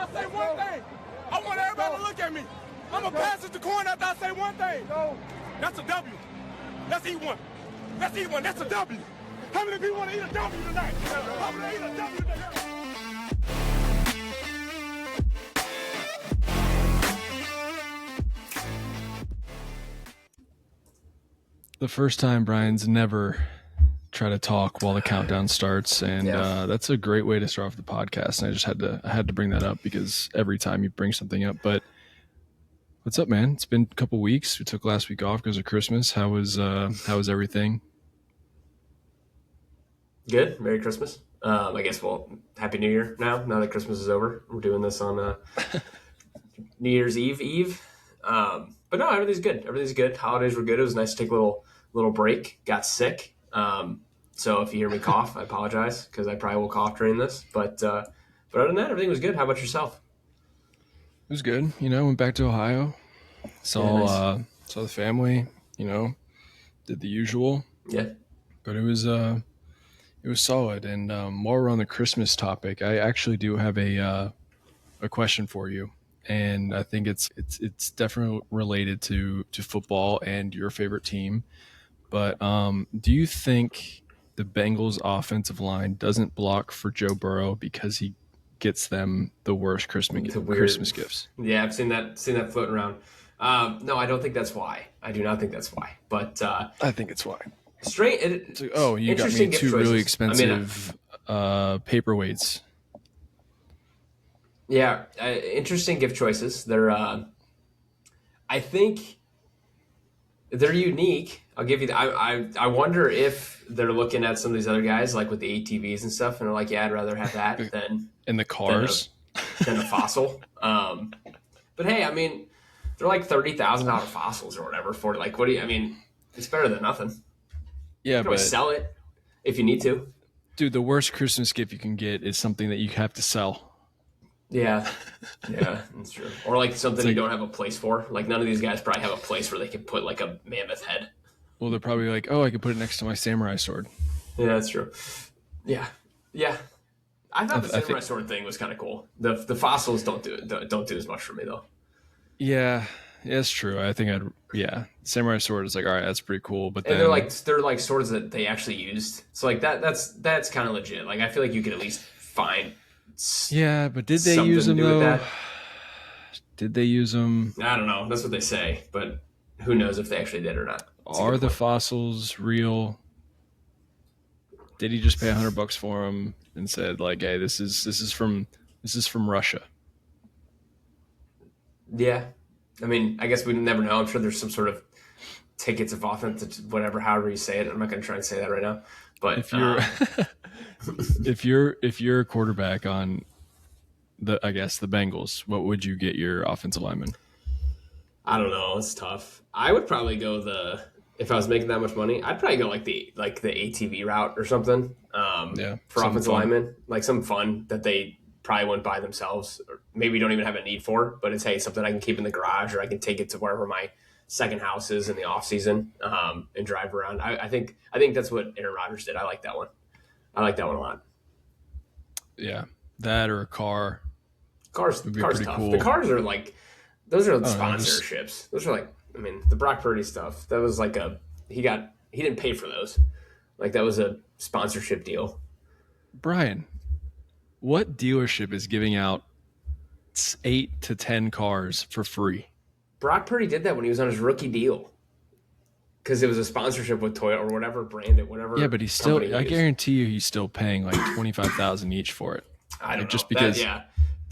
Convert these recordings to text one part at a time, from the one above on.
I say one thing. I want everybody to look at me. I'm going to pass it to coin after I say one thing. That's a W. Let's eat one. Let's eat one. That's a W. How many people want to eat a W tonight? How many eat a W tonight? The first time Brian's never try to talk while the countdown starts, and that's a great way to start off the podcast. And I just had to bring that up because every time you bring something up. But what's up, man? It's been a couple weeks. We took last week off because of Christmas. How was everything? Good. Merry Christmas. I guess, Happy New Year now that Christmas is over. We're doing this on New Year's Eve. But no, everything's good. Everything's good. Holidays were good. It was nice to take a little break. Got sick. So if you hear me cough, I apologize because I probably will cough during this. But other than that, everything was good. How about yourself? It was good. Went back to Ohio. Saw the family, did the usual. Yeah. But it was solid. And more on the Christmas topic, I actually do have a question for you. And I think it's definitely related to football and your favorite team. But do you think the Bengals offensive line doesn't block for Joe Burrow because he gets them the worst Christmas gifts? Yeah, I've seen that floating around. No, I don't think that's why. I do not think that's why. But I think it's why. You got me two really expensive paperweights. Yeah, interesting gift choices. They're, I think they're unique. I'll give you I wonder if they're looking at some of these other guys like with the ATVs and stuff, and they're like, yeah, I'd rather have that than in the cars than a fossil. But hey, I mean, they're like $30,000 fossils or whatever for like, it's better than nothing. Yeah, you can always sell it if you need to. Dude, the worst Christmas gift you can get is something that you have to sell. Yeah, that's true. Or like something you don't have a place for. Like none of these guys probably have a place where they can put like a mammoth head. Well, they're probably like, I could put it next to my samurai sword. Yeah, that's true. Yeah. I thought the samurai sword thing was kind of cool. The fossils don't do as much for me though. Yeah, it's true. I think samurai sword is like, all right, that's pretty cool. But then they're like swords that they actually used. So like that's kind of legit. Like I feel like you could at least find. Yeah, but did they use them though? Did they use them? I don't know. That's what they say, but who knows if they actually did or not. Are the fossils real? Did he just pay $100 for them and said like, "Hey, this is from Russia"? Yeah, I mean, I guess we never know. I'm sure there's some sort of tickets of authentic, whatever, however you say it. I'm not going to try and say that right now, but if you're if you're a quarterback on the Bengals, what would you get your offensive lineman? I don't know. It's tough. I would probably go if I was making that much money, I'd probably go like the ATV route or something. For offensive linemen, like some fun that they probably wouldn't buy themselves, or maybe don't even have a need for. But it's something I can keep in the garage, or I can take it to wherever my second house is in the off season and drive around. I think that's what Aaron Rodgers did. I like that one. I like that one a lot. Yeah, that or a car. Cars tough. Cool. The cars are like, those are sponsorships. Those are like, the Brock Purdy stuff. That was like he didn't pay for those. Like that was a sponsorship deal. Brian, what dealership is giving out 8 to 10 cars for free? Brock Purdy did that when he was on his rookie deal. Because it was a sponsorship with Toyota or whatever brand it, whatever. Yeah, but he's still. I guarantee you, he's still paying like $25,000 each for it. I don't know. Just because.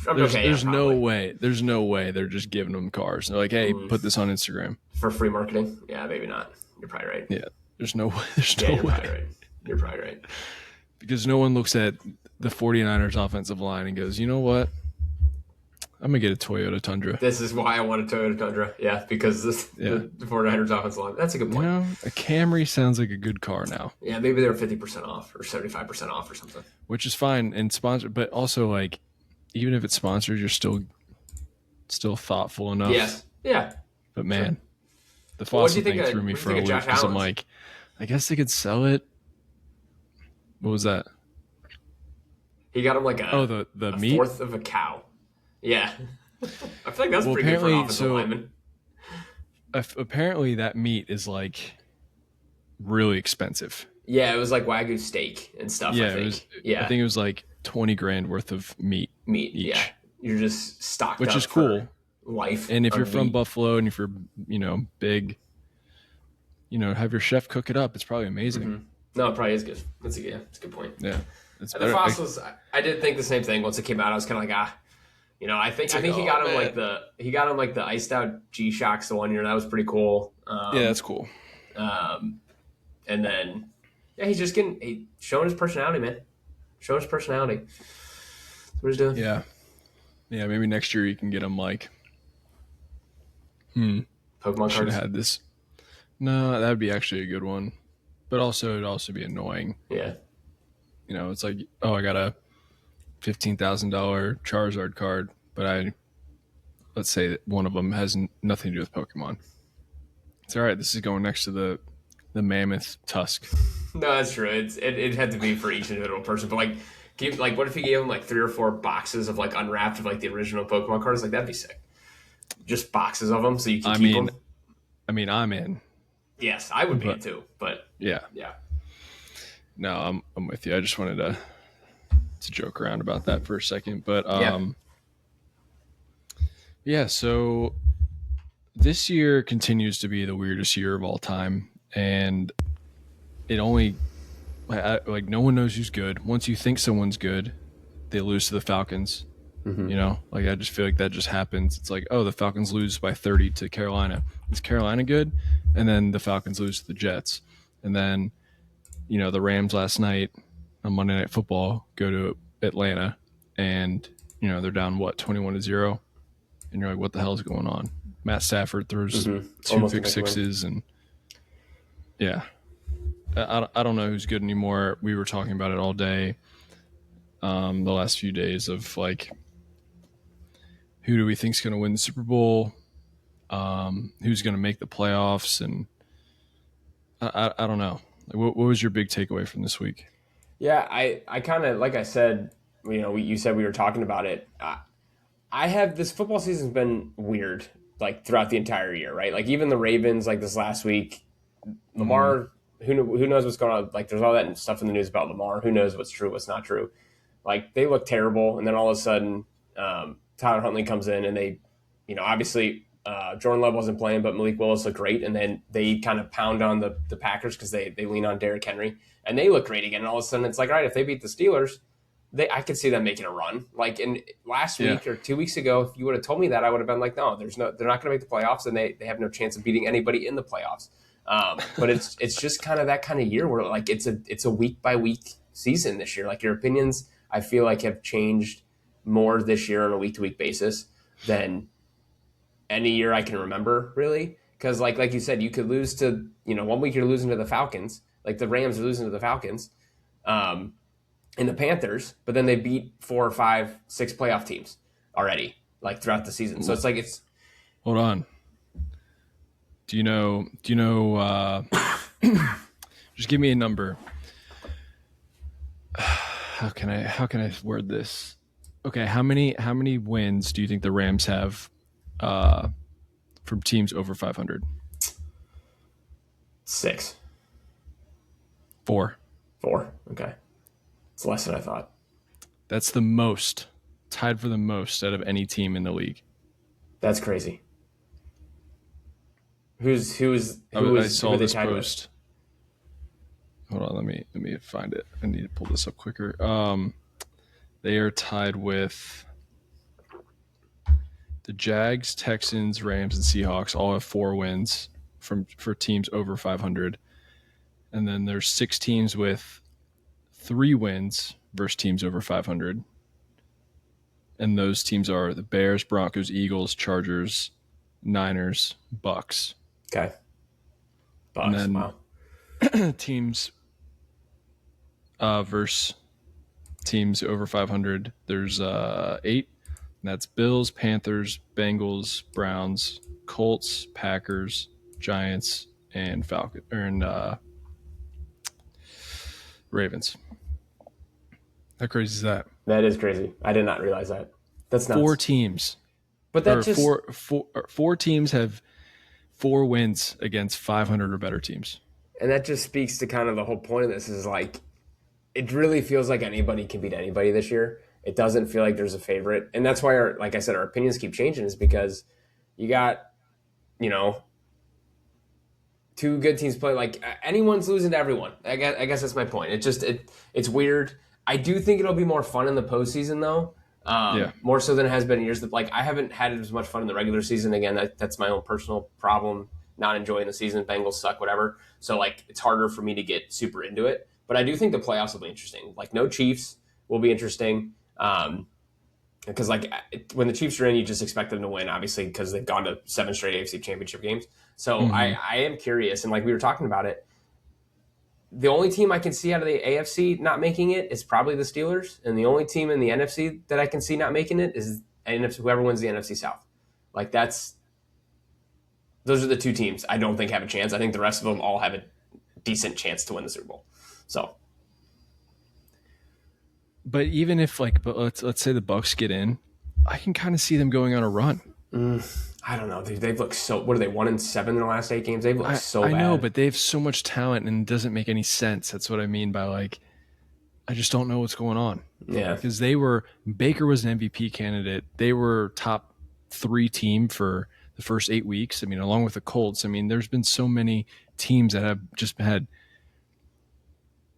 There's no way. There's no way they're just giving them cars. They're like, hey, put this on Instagram for free marketing. Yeah, maybe not. You're probably right. Yeah, there's no way. There's no way. You're probably right. Because no one looks at the 49ers offensive line and goes, you know what? I'm going to get a Toyota Tundra. This is why I want a Toyota Tundra. Yeah, because the 49ers offensive line. That's a good point. A Camry sounds like a good car now. Yeah, maybe they're 50% off or 75% off or something. Which is fine and sponsored, but also like, even if it's sponsored, you're still thoughtful enough. Yes. Yeah. But man, the fossil thing threw me for a loop because I'm like, I guess they could sell it. What was that? He got him like the meat? fourth of a cow. Yeah. I feel like that's pretty good for an offensive lineman. Apparently that meat is like really expensive. Yeah, it was like Wagyu steak and stuff, Yeah, I think. I think it was like $20,000 worth of meat each. Yeah. You're just stocked which up is cool. Life. And if you're from Buffalo and if you're, big, have your chef cook it up, it's probably amazing. Mm-hmm. No, it probably is good. That's a good point. Yeah. It's better. The fossils, I did think the same thing once it came out. I was kind of like, I think he got him like the iced out G-Shocks the one year. That was pretty cool. Yeah, that's cool. And then, he's just showing his personality, man. Showing his personality. That's what he's doing. Yeah. Yeah, maybe next year you can get him like, Pokemon cards. Should have had this. No, that would be actually a good one. But also, it'd also be annoying. Yeah. It's like, I got a $15,000 Charizard card, but let's say that one of them has nothing to do with Pokemon. It's all right. This is going next to the mammoth tusk. No, that's true. It had to be for each individual person. But what if you gave them like 3 or 4 boxes of like unwrapped of like the original Pokemon cards? Like that'd be sick. Just boxes of them so you can keep them. I mean, I'm in. Yes, I would be in too. But yeah. No, I'm with you. I just wanted to joke around about that for a second, but so this year continues to be the weirdest year of all time, and it only like no one knows who's good. Once you think someone's good, they lose to the Falcons. Mm-hmm. I just feel like that just happens. It's like, the Falcons lose by 30 to Carolina. Is Carolina good? And then the Falcons lose to the Jets, and then the Rams last night on Monday Night Football go to Atlanta, and they're down 21-0, and you're like, what the hell is going on? Matt Stafford throws 2 pick sixes, and I don't know who's good anymore. We were talking about it all day, the last few days of like, who do we think is going to win the Super Bowl? Who's going to make the playoffs? And I don't know. What was your big takeaway from this week? Yeah, I kind of, like I said, you said we were talking about it. I have, this football season's been weird, like throughout the entire year, right? Like even the Ravens, like this last week, Lamar, who knows what's going on? Like there's all that stuff in the news about Lamar. Who knows what's true, what's not true? Like they look terrible, and then all of a sudden, Tyler Huntley comes in, and they, obviously. Jordan Love wasn't playing, but Malik Willis looked great, and then they kind of pound on the Packers because they lean on Derrick Henry, and they look great again. And all of a sudden, it's like, all right, if they beat the Steelers, I could see them making a run. Like in last week or 2 weeks ago, if you would have told me that, I would have been like, no, they're not going to make the playoffs, and they have no chance of beating anybody in the playoffs. But it's just kind of that kind of year where like it's a week by week season this year. Like your opinions, I feel like have changed more this year on a week to week basis than any year I can remember, really. Because like you said, you could lose to, 1 week you're losing to the Falcons, like the Rams are losing to the Falcons, and the Panthers, but then they beat 4 or 5, 6 playoff teams already, like throughout the season. So it's like hold on. Do you know just give me a number. How can I word this? Okay, how many wins do you think the Rams have from teams over 500? 6. 4. 4. Okay. It's less than I thought. That's the most. Tied for the most out of any team in the league. That's crazy. Who I saw this post. Hold on, let me find it. I need to pull this up quicker. They are tied with the Jags, Texans, Rams, and Seahawks. All have 4 wins for teams over 500, and then there's 6 teams with 3 wins versus teams over 500. And those teams are the Bears, Broncos, Eagles, Chargers, Niners, Bucks. Okay. Bucks, and then wow. Teams versus teams over 500. There's 8. And that's Bills, Panthers, Bengals, Browns, Colts, Packers, Giants, and Ravens. How crazy is that? That is crazy. I did not realize that. That's nuts. 4 teams. But that just four teams have 4 wins against 500 or better teams. And that just speaks to kind of the whole point of this is like, it really feels like anybody can beat anybody this year. It doesn't feel like there's a favorite. And that's why, like I said, our opinions keep changing, is because you got, 2 good teams play. Like, anyone's losing to everyone. I guess that's my point. It's weird. I do think it'll be more fun in the postseason, though. More so than it has been in years. Like, I haven't had as much fun in the regular season. Again, that's my own personal problem, not enjoying the season. Bengals suck, whatever. So, like, it's harder for me to get super into it. But I do think the playoffs will be interesting. Like, no Chiefs will be interesting. Because, like, when the Chiefs are in, you just expect them to win, obviously, because they've gone to 7 straight AFC championship games. So I am curious. And, like, we were talking about it, the only team I can see out of the AFC not making it is probably the Steelers. And the only team in the NFC that I can see not making it is whoever wins the NFC South. Like, those are the 2 teams I don't think have a chance. I think the rest of them all have a decent chance to win the Super Bowl. So, but even if let's say the Bucs get in, I can kind of see them going on a run. I don't know. They've looked so. What are they, 1-7 in the last 8 games? They've looked so bad. I know, but they have so much talent, and it doesn't make any sense. That's what I mean by, like, I just don't know what's going on. Yeah, because Baker was an MVP candidate. They were top 3 team for the first 8 weeks. I mean, along with the Colts. I mean, there's been so many teams that have just had,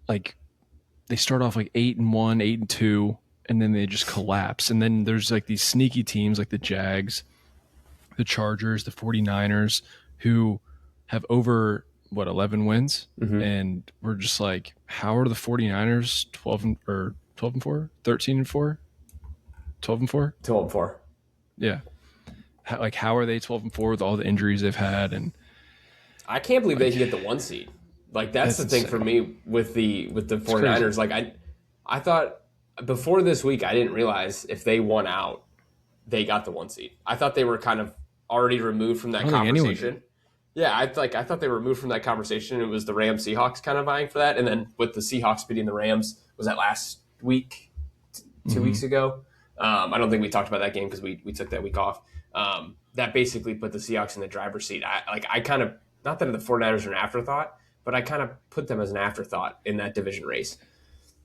like, they start off like 8-1, 8-2, and then they just collapse. And then there's like these sneaky teams like the Jags, the Chargers, the 49ers, who have over 11 wins. And we're just like, how are the 49ers 12-4, 13-4, 12-4? 12-4. Yeah. How are they 12-4 with all the injuries they've had? And I can't believe they can get the 1 seed. Like, that's the thing for me with the 49ers. Like, I thought before this week, I didn't realize if they won out, they got the 1 seed. I thought they were kind of already removed from that conversation. Yeah, I thought they were removed from that conversation. It was the Rams Seahawks kind of vying for that. And then with the Seahawks beating the Rams, was that last week, 2 weeks ago? I don't think we talked about that game because we took that week off. That basically put the Seahawks in the driver's seat. I kind of, not that the 49ers are an afterthought, but I kind of put them as an afterthought in that division race.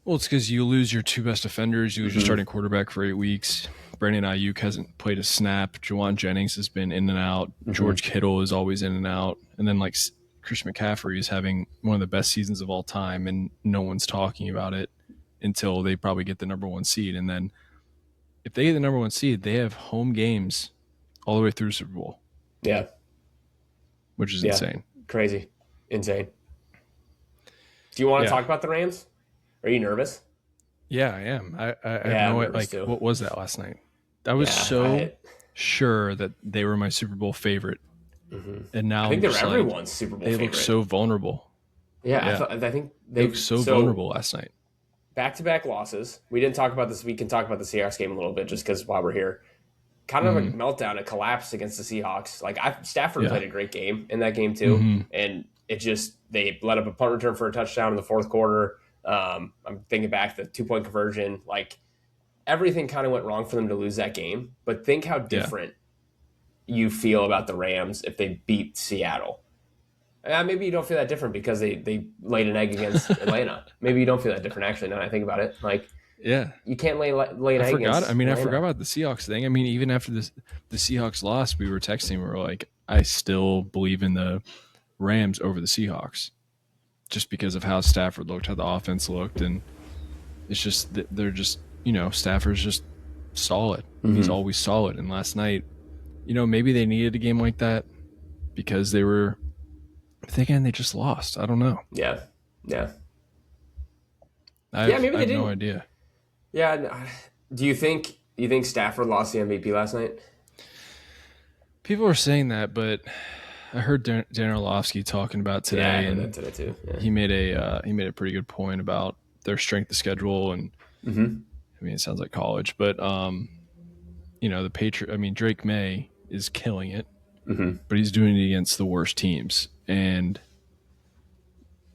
Well, it's because you lose your 2 best defenders. You lose your starting quarterback for 8 weeks. Brandon Ayuk hasn't played a snap. Juwan Jennings has been in and out. George Kittle is always in and out. And then, like, Chris McCaffrey is having one of the best seasons of all time, and no one's talking about it until they probably get the number 1 seed. And then if they get the number 1 seed, they have home games all the way through Super Bowl. Yeah. Which is insane. Crazy. Insane. Do you want to talk about the Rams? Are you nervous? Yeah, I am. I have no idea. Like, too. What was that last night? I was sure that they were my Super Bowl favorite. And now I think they're everyone's Super Bowl favorite. They look so vulnerable. Yeah. I think they looked so vulnerable last night. Back-to-back losses. We didn't talk about this. We can talk about the Seahawks game a little bit just because while we're here. Kind of a meltdown, a collapse against the Seahawks. Like, Stafford played a great game in that game too. And they let up a punt return for a touchdown in the 4th quarter. I'm thinking back to the 2-point conversion. Like, everything kind of went wrong for them to lose that game. But think how different you feel about the Rams if they beat Seattle. Maybe you don't feel that different because they laid an egg against Atlanta. Maybe you don't feel that different, actually, now that I think about it. Like, you can't lay an egg against Atlanta. I forgot about the Seahawks thing. I mean, even after the Seahawks lost, we were texting. We were like, I still believe in the Rams over the Seahawks. Just because of how Stafford looked, how the offense looked, and it's just they're just Stafford's just solid. He's always solid. And last night, maybe they needed a game like that because they were. But again, they just lost. I don't know. Yeah. I have no idea. Yeah. Do you think Stafford lost the MVP last night? People are saying that, but I heard Dan Orlovsky talking about today, I heard that today too. Yeah. He made a pretty good point about their strength of schedule, and I mean, it sounds like college, but the Patriot. I mean, Drake May is killing it, but he's doing it against the worst teams, and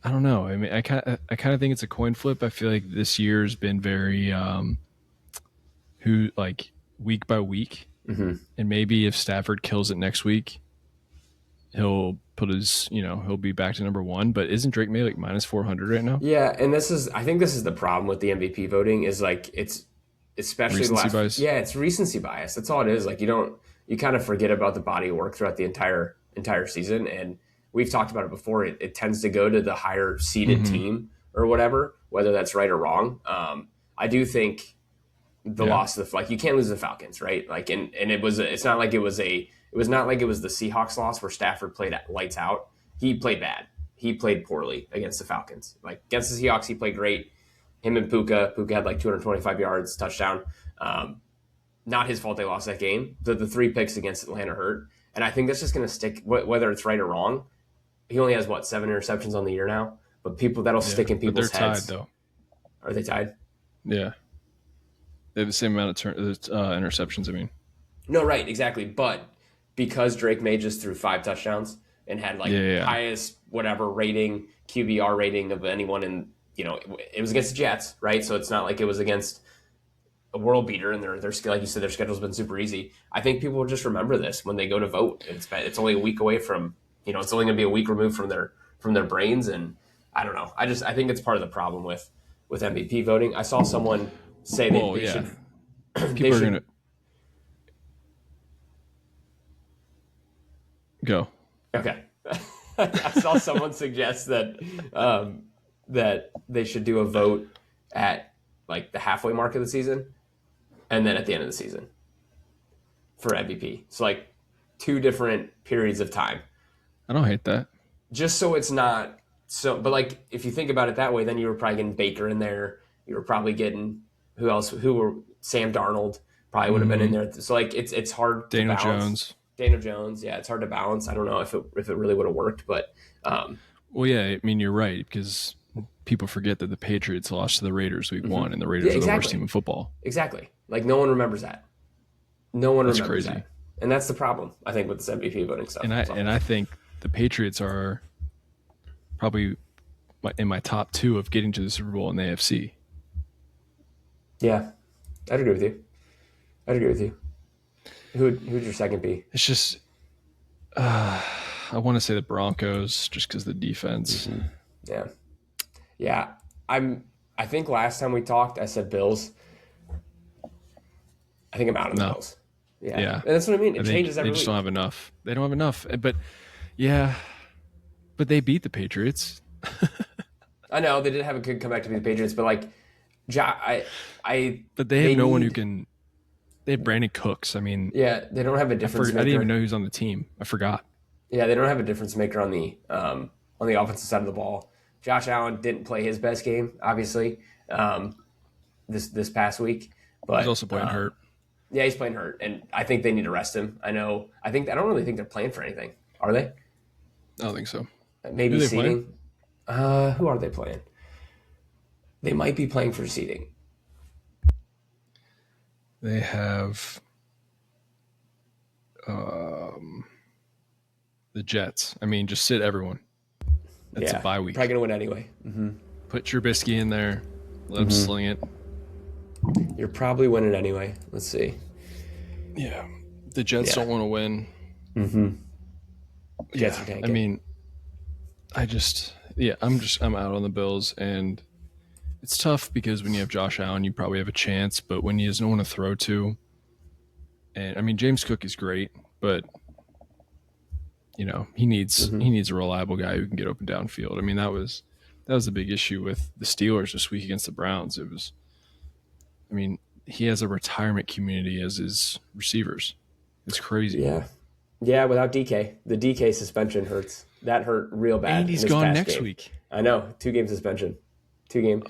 I don't know. I mean, I kind of think it's a coin flip. I feel like this year's been very week by week, mm-hmm. and maybe if Stafford kills it next week, he'll put his, he'll be back to number one. But isn't Drake May like minus 400 right now? Yeah, and I think this is the problem with the MVP voting is like it's especially Recency bias. Yeah, it's recency bias. That's all it is. Like you kind of forget about the body of work throughout the entire season, and we've talked about it before. It tends to go to the higher seeded team or whatever, whether that's right or wrong. I do think the loss of you can't lose the Falcons, right? Like, and it's not like it was the Seahawks loss where Stafford played lights out. He played bad. He played poorly against the Falcons. Like against the Seahawks, he played great. Him and Puka had like 225 yards, touchdown. Not his fault they lost that game. The 3 picks against Atlanta hurt. And I think that's just going to stick, whether it's right or wrong. He only has, 7 interceptions on the year now? But that'll stick in people's heads. They're tied, though. Are they tied? Yeah. They have the same amount of interceptions, I mean. No, right, exactly. But because Drake May just threw 5 touchdowns and had, highest whatever rating, QBR rating of anyone in, it was against the Jets, right? So it's not like it was against a world beater, and they're like you said, their schedule's been super easy. I think people will just remember this when they go to vote. It's only a week away from, it's only going to be a week removed from their brains, and I don't know. I think it's part of the problem with MVP voting. I saw someone say they should. People are going to go. Okay, I saw someone suggest that that they should do a vote at the halfway mark of the season, and then at the end of the season for MVP. So 2 different periods of time. I don't hate that. Just so it's not so, but if you think about it that way, then you were probably getting Baker in there. You were probably getting Sam Darnold probably would have been in there. So it's hard to balance. Daniel Jones. Yeah, it's hard to balance. I don't know if it really would have worked, but well, yeah, I mean, you're right, because people forget that the Patriots lost to the Raiders week 1, and the Raiders are the worst team in football. Exactly. No one remembers that. No one That's remembers crazy. that. And that's the problem, I think, with this MVP voting stuff. And I think the Patriots are probably in my top 2 of getting to the Super Bowl in the AFC. Yeah, I'd agree with you. Who'd your second be? It's just, I want to say the Broncos, just because the defense. Mm-hmm. Yeah. I think last time we talked, I said Bills. I think I'm out of the Bills. Yeah. And that's what I mean. It changes every week. They just don't have enough. They don't have enough. But they beat the Patriots. I know they did have a good comeback to beat the Patriots, but but they have no one who can. They have Brandon Cooks. I mean, yeah, they don't have a difference maker. I didn't even know he was on the team. I forgot. Yeah, they don't have a difference maker on the offensive side of the ball. Josh Allen didn't play his best game, obviously, this past week. But he's also playing hurt. Yeah, he's playing hurt, and I think they need to rest him. I don't really think they're playing for anything. Are they? I don't think so. Maybe seeding. Who are they playing? They might be playing for seeding. They have the Jets. I mean, just sit everyone. That's a bye week. Probably going to win anyway. Mm-hmm. Put Trubisky in there. Let him sling it. You're probably winning anyway. Let's see. Yeah. The Jets don't want to win. Mm-hmm. Jets are tanking. I mean, I'm out on the Bills, and it's tough because when you have Josh Allen, you probably have a chance, but when he has no one to throw to, and I mean, James Cook is great, but he needs a reliable guy who can get open downfield. I mean, that was the big issue with the Steelers this week against the Browns. He has a retirement community as his receivers. It's crazy. Yeah, without DK. The DK suspension hurts. That hurt real bad. And he's gone next week. I know. 2-game suspension. 2-game.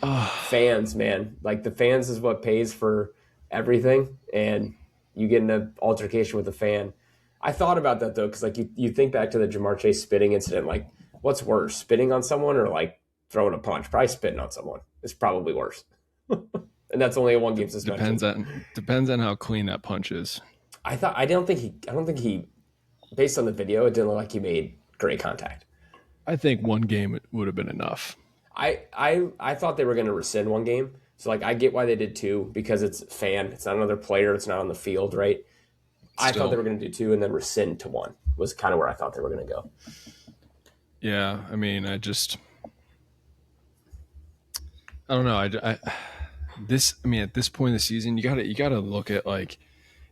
Fans, man. The fans is what pays for everything, and you get in an altercation with a fan. I thought about that, though, because you think back to the Jamar Chase spitting incident. What's worse, spitting on someone or throwing a punch? Probably spitting on someone. It's probably worse. And that's only a 1-game suspension. Depends on how clean that punch is. I don't think he, based on the video, it didn't look like he made great contact. I think 1 game would have been enough. I thought they were going to rescind 1 game, So like I get why they did 2 because it's fan. It's not another player. It's not on the field, right? I thought they were going to do 2 and then rescind to 1 was kind of where I thought they were going to go. Yeah, I mean, I don't know. At this point in the season, you gotta look at like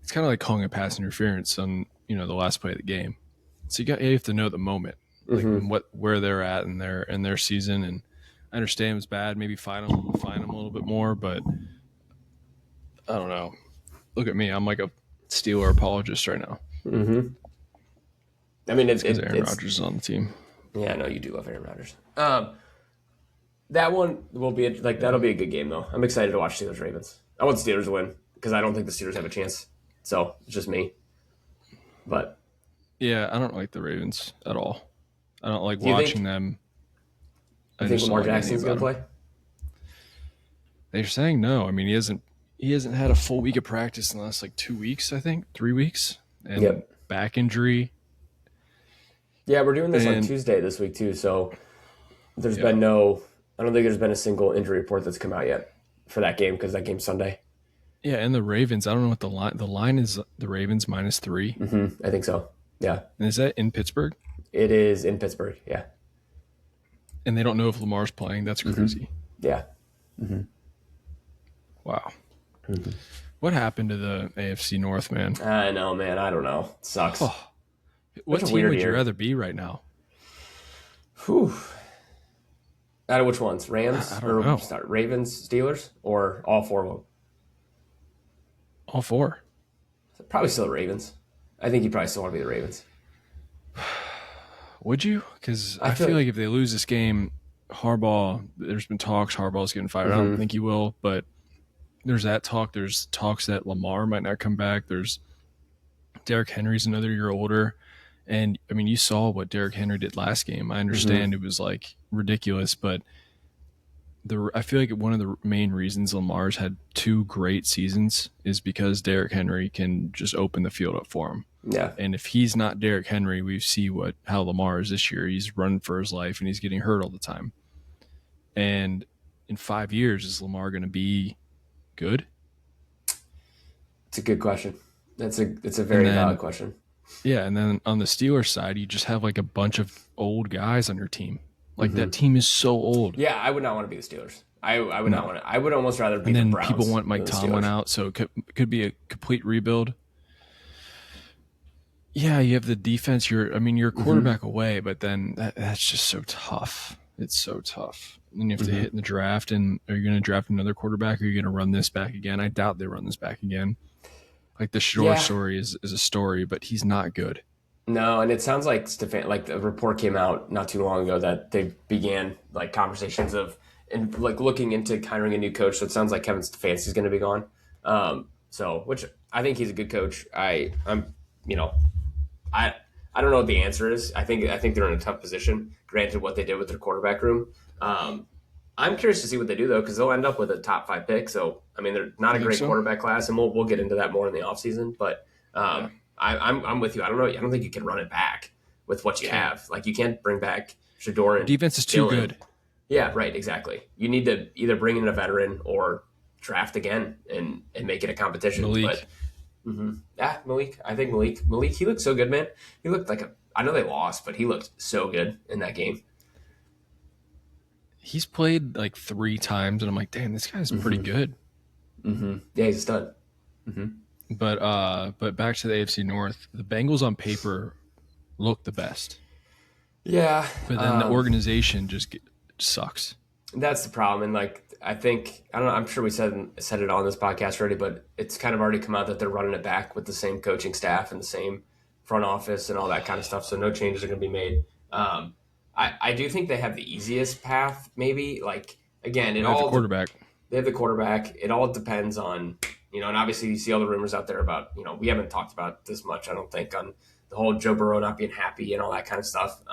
it's kind of like calling a pass interference on the last play of the game. So you have to know the moment, like where they're at in their season. And I understand it was bad. Maybe fine them a little bit more, but I don't know. Look at me. I'm like a Steeler apologist right now. Mm-hmm. I mean, it's Aaron Rodgers is on the team. Yeah, I know you do love Aaron Rodgers. That one will be that'll be a good game though. I'm excited to watch Steelers Ravens. I want the Steelers to win because I don't think the Steelers have a chance. So it's just me. But yeah, I don't like the Ravens at all. I don't like watching them. I think Lamar Jackson's gonna play. They're saying no. I mean, he hasn't had a full week of practice in the last 2 weeks. I think 3 weeks, and back injury. Yeah, we're doing this on Tuesday this week too. So there's been no. I don't think there's been a single injury report that's come out yet for that game because that game's Sunday. Yeah, and the Ravens, I don't know what the line is. The Ravens -3. Mm-hmm, I think so. Yeah. And is that in Pittsburgh? It is in Pittsburgh. Yeah. And they don't know if Lamar's playing. That's crazy. Mm-hmm. Yeah. Mm-hmm. Wow. Mm-hmm. What happened to the AFC North, man? I know, man. I don't know. It sucks. Oh. What team would you rather be right now? Whew. Out of which ones? Rams? I don't know. Ravens, Steelers, or all 4 of them? All 4. Probably still the Ravens. I think you probably still want to be the Ravens. Would you? Because I feel like if they lose this game, Harbaugh, there's been talks Harbaugh's getting fired. I don't think he will, but there's that talk. There's talks that Lamar might not come back. There's Derrick Henry's another year older. And, I mean, you saw what Derrick Henry did last game. I understand it was, ridiculous, but I feel like one of the main reasons Lamar's had 2 great seasons is because Derrick Henry can just open the field up for him. Yeah. And if he's not Derrick Henry, we see how Lamar is this year. He's running for his life, and he's getting hurt all the time. And in 5 years, is Lamar going to be good? It's a good question. It's a very valid question. Yeah, and then on the Steelers side, you just have a bunch of old guys on your team. That team is so old. Yeah, I would not want to be the Steelers. I would not want to. I would almost rather be the Browns. And then people want Mike Tomlin out, so it could be a complete rebuild. Yeah, you have the defense. You're a quarterback away, but then that's just so tough. It's so tough. And you have to hit in the draft, and are you going to draft another quarterback, or are you going to run this back again? I doubt they run this back again. The Shore story is a story, but he's not good. No, and it sounds like a report came out not too long ago that they began conversations of looking into hiring a new coach. So it sounds like Kevin Stefanski's going to be gone. Which I think he's a good coach. I don't know what the answer is. I think they're in a tough position. Granted, what they did with their quarterback room. I'm curious to see what they do though, because they'll end up with a top 5 pick. So I mean, they're not a great quarterback class, and we'll get into that more in the offseason. But I'm with you. I don't know. I don't think you can run it back with what you have. You can't bring back Shador and defense is too good. Yeah, right. Exactly. You need to either bring in a veteran or draft again and make it a competition. Malik. But, Malik. I think Malik. He looked so good, man. He looked I know they lost, but he looked so good in that game. He's played 3 times, and I'm like, damn, this guy's pretty good. Mm-hmm. Yeah, he's a stud. Mm-hmm. But back to the AFC North, the Bengals on paper look the best. Yeah, but then the organization just sucks. That's the problem, and I think I don't know. I'm sure we said it on this podcast already, but it's kind of already come out that they're running it back with the same coaching staff and the same front office and all that kind of stuff. So no changes are going to be made. I do think they have the easiest path, maybe. Again, they have the quarterback. They have the quarterback. It all depends on, and obviously you see all the rumors out there about, we haven't talked about this much, I don't think, on the whole Joe Burrow not being happy and all that kind of stuff.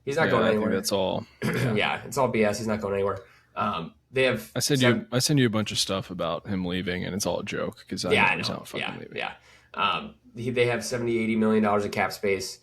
He's not going anywhere. I think that's all. Yeah, it's all BS. He's not going anywhere. They have. I send you a bunch of stuff about him leaving, and it's all a joke because I know he's not fucking leaving. Yeah. They have $70-80 million of cap space.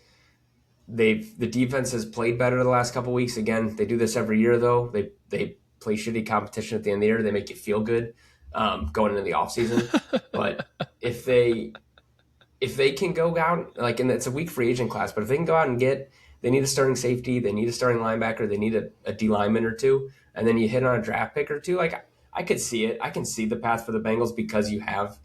The defense has played better the last couple weeks. Again, they do this every year though. They play shitty competition at the end of the year. They make you feel good going into the offseason. But if they can go out, like, and it's a weak free agent class, but if they can go out and they need a starting safety, they need a starting linebacker, they need a D lineman or two, and then you hit on a draft pick or two, like, I could see it. I can see the path for the Bengals because you have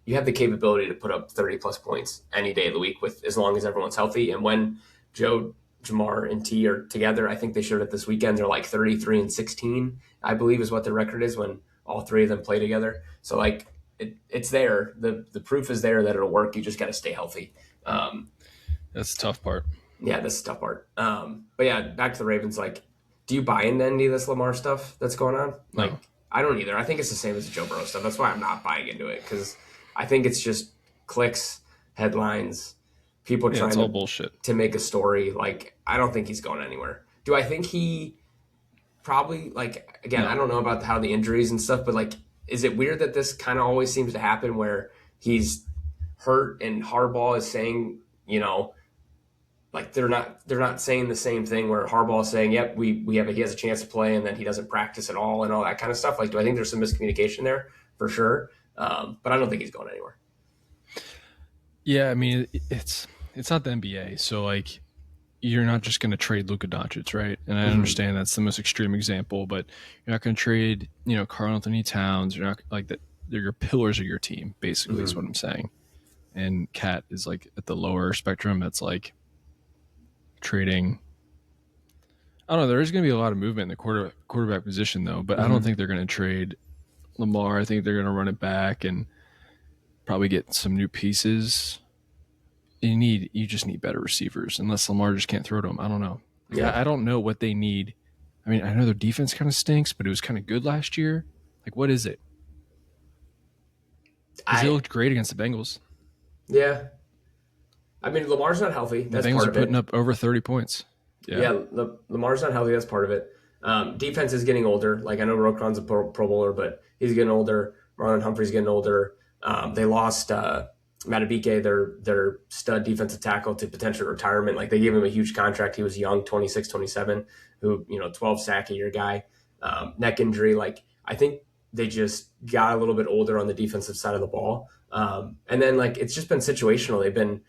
the capability to put up 30-plus points any day of the week with as long as everyone's healthy. And when Joe, Jamar, and T are together, I think they showed it this weekend. They're like 33-16, I believe, is what their record is when all three of them play together. So, like, it's there. The proof is there that it'll work. You just got to stay healthy. That's the tough part. Yeah, that's the tough part. But yeah, back to the Ravens. Like, do you buy into any of this Lamar stuff that's going on? Like, No. I don't either. I think it's the same as the Joe Burrow stuff. That's why I'm not buying into it, because I think it's just clicks, headlines, people trying it's all bullshit to make a story. Like, I don't think he's going anywhere. Do I think he probably, like, again, No. I don't know about how the injuries and stuff, but, like, is it weird that this kind of always seems to happen where he's hurt and Harbaugh is saying, you know, like, they're not saying the same thing, where Harbaugh is saying, yep, he has a chance to play, and then he doesn't practice at all and all that kind of stuff. Like, do I think there's some miscommunication there? For sure. But I don't think he's going anywhere. Yeah, I mean, it's not the NBA, so, like, you're not just going to trade Luka Doncic, right? And I understand that's the most extreme example, but you're not going to trade, Karl Anthony Towns. You're not like that. They're your pillars of your team, basically, is what I'm saying. And Cat is, like, at the lower spectrum. That's like trading. I don't know. There is going to be a lot of movement in the quarterback position, though, but I don't think they're going to trade Lamar. I think they're going to run it back and probably get some new pieces. You just need better receivers, unless Lamar just can't throw to them. I don't know. Yeah. I don't know what they need. I mean, I know their defense kind of stinks, but it was kind of good last year. Like, what is it? Because they looked great against the Bengals. Yeah. I mean, Lamar's not healthy. That's the Bengals part are of it. putting up over 30 points. Yeah, Lamar's not healthy. That's part of it. Defense is getting older. Like, I know Roquan's a Pro Bowler, but he's getting older. Marlon Humphrey's getting older. They lost Matabike, their stud defensive tackle, to potential retirement. Like, they gave him a huge contract. He was young, 26, 27, who, 12 sack a year guy. Neck injury. Like, I think they just got a little bit older on the defensive side of the ball. And then, like, it's just been situational. They've been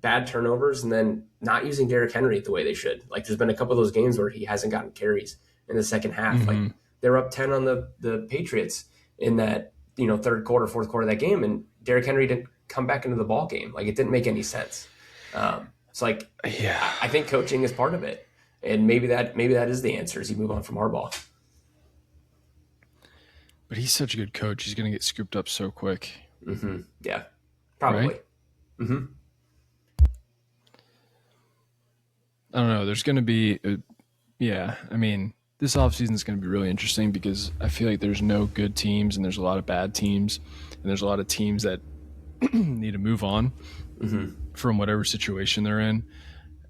bad turnovers and then not using Derrick Henry the way they should. Like, there's been a couple of those games where he hasn't gotten carries in the second half. Like, they're up 10 on the Patriots in that, third quarter, fourth quarter of that game, and Derrick Henry didn't come back into the ball game. Like, it didn't make any sense. It's like, Yeah. I think coaching is part of it. And maybe that is the answer as you move on from Harbaugh. But he's such a good coach. He's going to get scooped up so quick. Yeah, probably. Right? I don't know. There's going to be, I mean, this offseason is going to be really interesting because I feel like there's no good teams and there's a lot of bad teams and there's a lot of teams that need to move on from whatever situation they're in.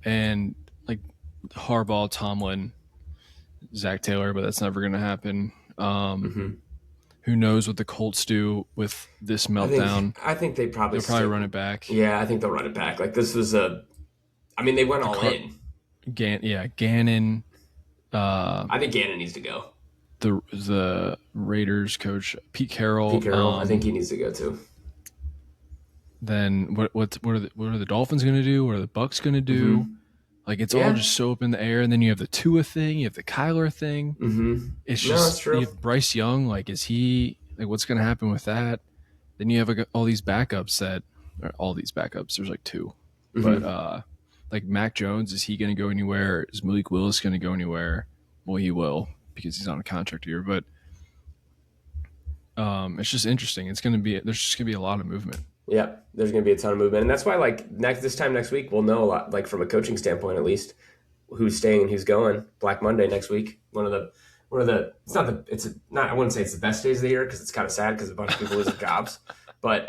And, like, Harbaugh, Tomlin, Zach Taylor, but that's never going to happen. Who knows what the Colts do with this meltdown? I think they'll probably run it back. Yeah, I think they'll run it back. Like, this was they went all in. Gannon. I think Gannon needs to go. The Raiders coach Pete Carroll. I think he needs to go too. Then what are the Dolphins going to do? What are the Bucks going to do? Like, it's all just so up in the air. And then you have the Tua thing, you have the Kyler thing. It's just that's true. You have Bryce Young. Like, is he like what's going to happen with that? Then you have all these backups There's like two, but like Mac Jones, is he going to go anywhere? Is Malik Willis going to go anywhere? Well, he will because he's on a contract year. But it's just interesting. There's just going to be a lot of movement. Yeah, there's going to be a ton of movement. And that's why, like, this time next week, we'll know a lot, like, from a coaching standpoint at least, who's staying and who's going. Black Monday next week. I wouldn't say it's the best days of the year because it's kind of sad because a bunch of people lose their jobs. But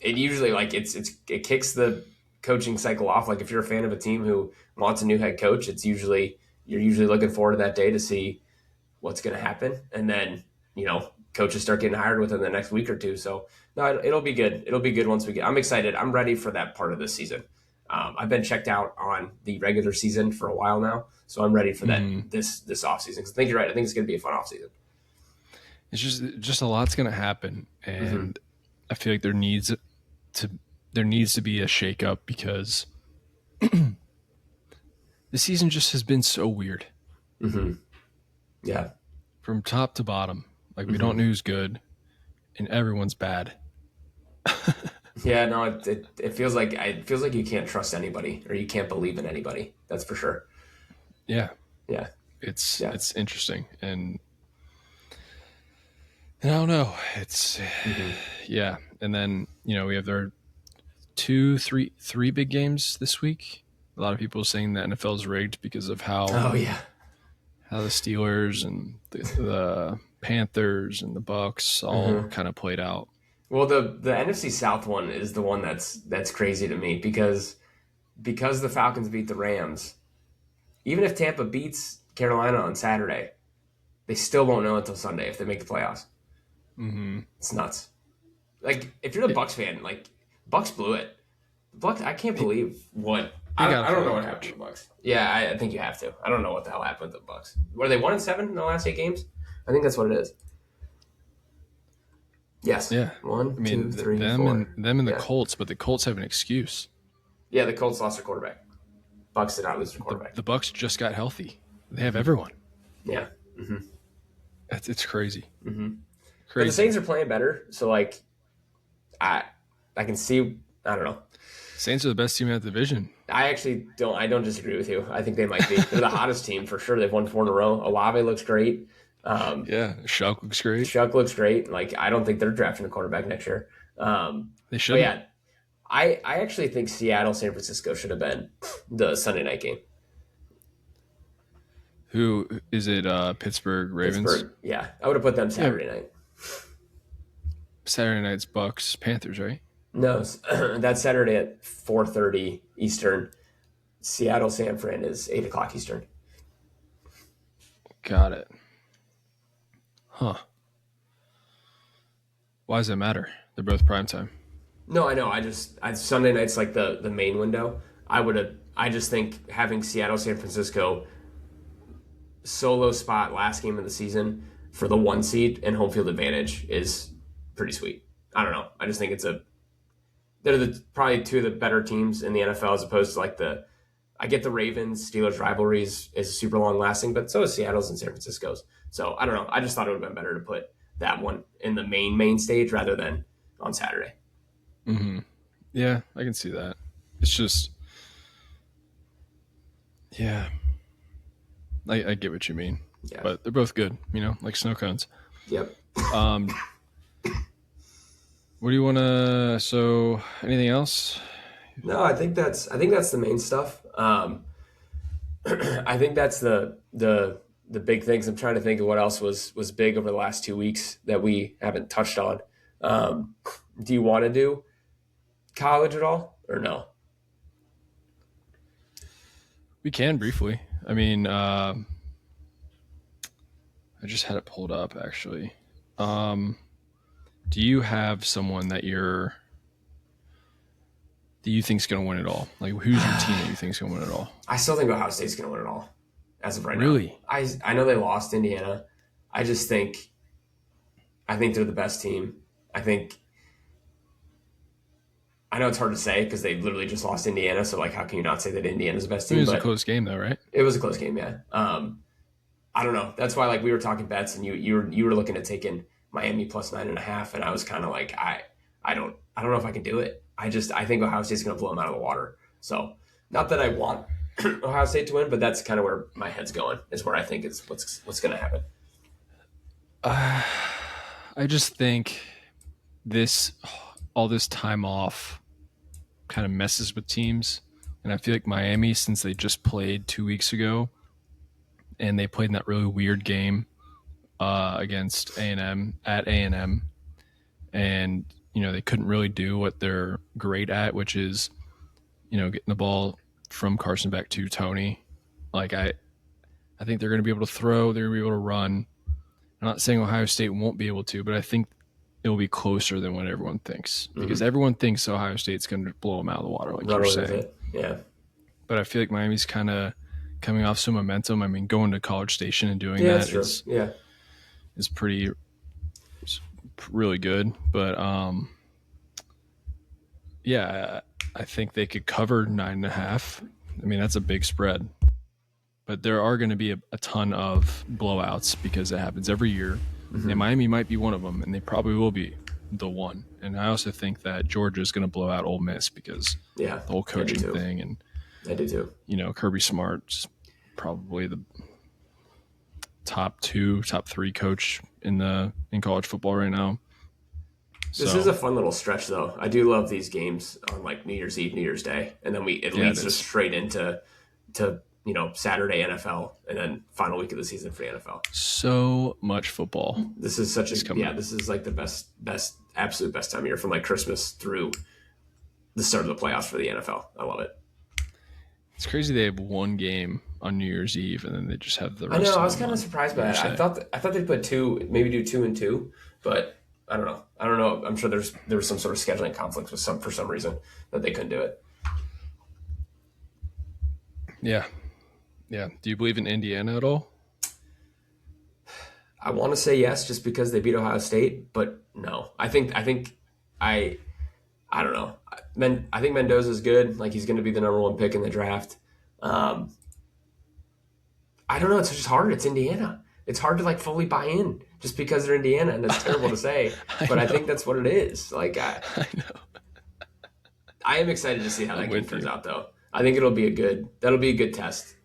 it usually, like, it kicks the coaching cycle off. Like, if you're a fan of a team who wants a new head coach, you're usually looking forward to that day to see what's going to happen. And then, coaches start getting hired within the next week or two. So no, it'll be good. It'll be good once I'm excited. I'm ready for that part of this season. I've been checked out on the regular season for a while now, so I'm ready for that this offseason. Because I think you're right. I think it's going to be a fun offseason. It's just a lot's going to happen, and I feel like there needs to be a shakeup because the season just has been so weird. Yeah, from top to bottom, like we don't know who's good, and everyone's bad. Yeah, no, it feels like you can't trust anybody or you can't believe in anybody. That's for sure. Yeah, yeah, it's interesting, and I don't know. It's yeah, and then we have our three big games this week. A lot of people are saying that NFL is rigged because of how the Steelers and the Panthers and the Bucks all kind of played out. Well, the NFC South one is the one that's crazy to me because the Falcons beat the Rams. Even if Tampa beats Carolina on Saturday, they still won't know until Sunday if they make the playoffs. It's nuts. Like if you're the Bucks fan, like Bucks blew it. Bucks, I can't believe what. I don't know what happened to the Bucks. Yeah, I think you have to. I don't know what the hell happened to the Bucks. Were they 1-7 in the last 8 games? I think that's what it is. Yes. Yeah. 1, 2, 3, them 4. Them and the Colts, but the Colts have an excuse. Yeah, the Colts lost their quarterback. Bucks did not lose their quarterback. The Bucks just got healthy. They have everyone. Yeah. It's crazy. Crazy. But the Saints are playing better, so like, I can see. I don't know. Saints are the best team in that division. I actually don't. I don't disagree with you. I think they might be. They're the hottest team for sure. They've won 4 in a row. Olave looks great. Shuck looks great. Shuck looks great. Like I don't think they're drafting a quarterback next year. They should. Yeah, I actually think Seattle, San Francisco should have been the Sunday night game. Who is it? Pittsburgh Ravens. Pittsburgh. Yeah, I would have put them Saturday night. Saturday night's Bucks Panthers, right? No, that's Saturday at 4:30 Eastern. Seattle San Fran is 8:00 Eastern. Got it. Huh. Why does it matter? They're both primetime. No, I know. Sunday night's like the main window. I just think having Seattle San Francisco solo spot last game of the season for the 1 seed and home field advantage is pretty sweet. I don't know. I just think they're probably 2 of the better teams in the NFL as opposed to like I get the Ravens Steelers rivalries is super long lasting, but so is Seattle's and San Francisco's. So I don't know. I just thought it would have been better to put that one in the main stage rather than on Saturday. Yeah, I can see that. It's just, yeah, I get what you mean. Yeah. But they're both good, like snow cones. Yep. What do you want to? So, anything else? No, I think that's the main stuff. I think that's the big things. I'm trying to think of what else was big over the last 2 weeks that we haven't touched on. Do you want to do college at all or no? We can briefly. I mean, I just had it pulled up actually. Do you have someone that you think's going to win it all? Like, who's your team that you think's going to win it all? I still think Ohio State's going to win it all as of right now. Really? I know they lost Indiana. I think they're the best team. I know it's hard to say because they literally just lost Indiana. So, like, how can you not say that Indiana's the best team? It was a close game, though, right? It was a close game, yeah. I don't know. That's why, like, we were talking bets, and you were looking at taking Miami plus 9.5, and I was kind of like, I don't know if I can do it. I think Ohio State's going to blow them out of the water. So, not that I want Ohio State to win, but that's kind of where my head's going. Is where I think is what's going to happen. I just think all this time off kind of messes with teams, and I feel like Miami, since they just played 2 weeks ago, and they played in that really weird game against A&M at A&M, and they couldn't really do what they're great at, which is getting the ball from Carson back to Tony. Like I think they're going to be able to throw, they're going to be able to run. I'm not saying Ohio State won't be able to, but I think it will be closer than what everyone thinks, because everyone thinks Ohio State's going to blow them out of the water, like you're saying. Yeah. But I feel like Miami's kind of coming off some momentum. I mean, going to College Station and doing that is really good. But yeah, I think they could cover 9.5. I mean, that's a big spread. But there are going to be a ton of blowouts because it happens every year. Mm-hmm. And Miami might be one of them, and they probably will be the one. And I also think that Georgia is going to blow out Ole Miss because the whole coaching thing. And I do too. You know, Kirby Smart's probably the top 3 coach in college football right now. This is a fun little stretch, though. I do love these games on like New Year's Eve, New Year's Day, and then it leads us straight into Saturday NFL, and then final week of the season for the NFL. So much football. This is this is like the absolute best time of year from like Christmas through the start of the playoffs for the NFL. I love it. It's crazy they have one game on New Year's Eve, and then they just have the rest. I know. I was kind of surprised by that. I thought they'd put 2, maybe do 2 and 2, but I don't know. I'm sure there was some sort of scheduling conflicts for some reason that they couldn't do it. Yeah. Yeah. Do you believe in Indiana at all? I want to say yes, just because they beat Ohio State, but no. I don't know. I think Mendoza's good. Like, he's going to be the number 1 pick in the draft. I don't know. It's just hard. It's Indiana. It's hard to like fully buy in just because they're Indiana, and that's terrible to say, but I think that's what it is. Like, I know. I am excited to see how that game turns out, though. I think that'll be a good test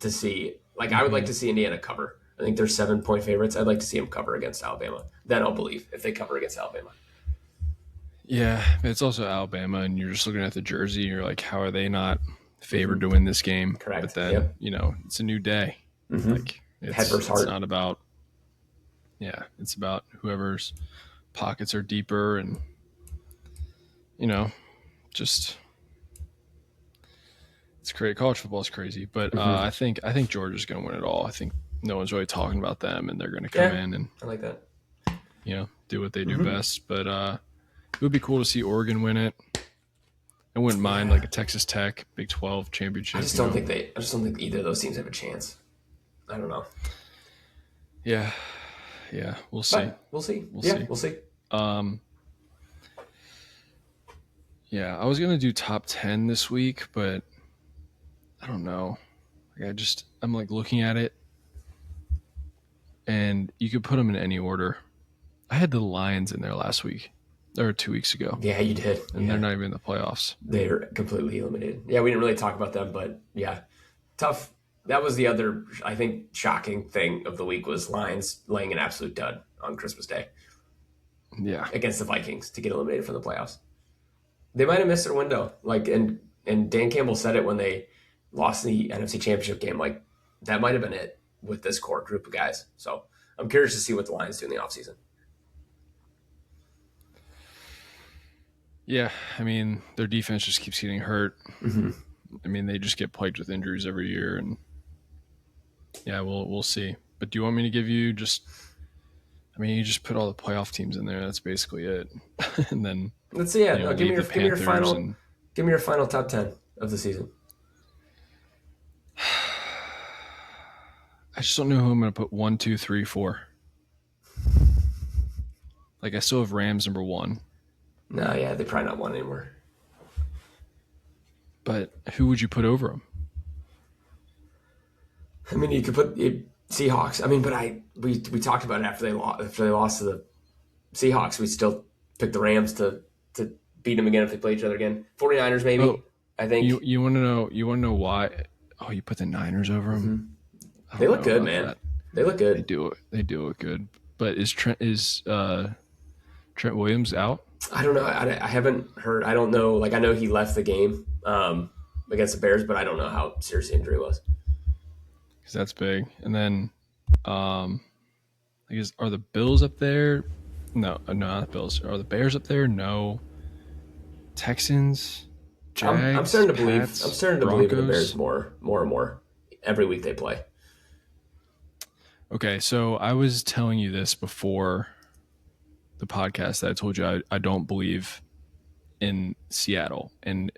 to see. Like, I would like to see Indiana cover. I think they're 7-point favorites. I'd like to see them cover against Alabama. Then I'll believe if they cover against Alabama. Yeah, it's also Alabama, and you're just looking at the jersey. You're like, how are they not favored to win this game? Correct. But then, it's a new day. Mm-hmm. Like, head versus heart. It's not about. Yeah, it's about whoever's pockets are deeper, and just it's crazy. College football is crazy, but I think Georgia's going to win it all. I think no one's really talking about them, and they're going to come in and I like that. Do what they do best. But it would be cool to see Oregon win it. I wouldn't mind like a Texas Tech Big 12 championship. I just don't think either of those teams have a chance. I don't know. Yeah, we'll see. But we'll see. We'll see. Yeah, I was gonna do top 10 this week, but I don't know. Like, I'm like looking at it, and you could put them in any order. I had the Lions in there last week, or 2 weeks ago. Yeah, you did. And they're not even in the playoffs. They're completely eliminated. Yeah, we didn't really talk about them, but yeah, tough. That was the other, I think, shocking thing of the week was Lions laying an absolute dud on Christmas Day. Yeah, against the Vikings to get eliminated from the playoffs. They might have missed their window. Like, and Dan Campbell said it when they lost the NFC Championship game. Like, that might have been it with this core group of guys. So I'm curious to see what the Lions do in the offseason. Yeah, I mean, their defense just keeps getting hurt. Mm-hmm. I mean, they just get plagued with injuries every year, and yeah, we'll see. But do you want me to give you just? I mean, you just put all the playoff teams in there. That's basically it, and then let's see. Yeah, give me your final top 10 of the season. I just don't know who I'm going to put 1, 2, 3, 4. Like, I still have Rams number 1. No, yeah, they probably not won anymore. But who would you put over them? I mean, you could put Seahawks. I mean, but we talked about it after they lost to the Seahawks. We still picked the Rams to beat them again if they play each other again. 49ers maybe. Oh, I think you want to know why? Oh, you put the Niners over them. Mm-hmm. They look good, man. They look good. They do look good. But is Trent Williams out? I don't know. I haven't heard. I don't know. Like, I know he left the game against the Bears, but I don't know how serious the injury was. Because that's big. And then, I guess, are the Bills up there? No, not the Bills. Are the Bears up there? No. Texans, Jags, I'm starting to believe. Pats, I'm starting to Broncos. believe in the Bears more and more every week they play. Okay, so I was telling you this before the podcast that I told you I don't believe in Seattle. And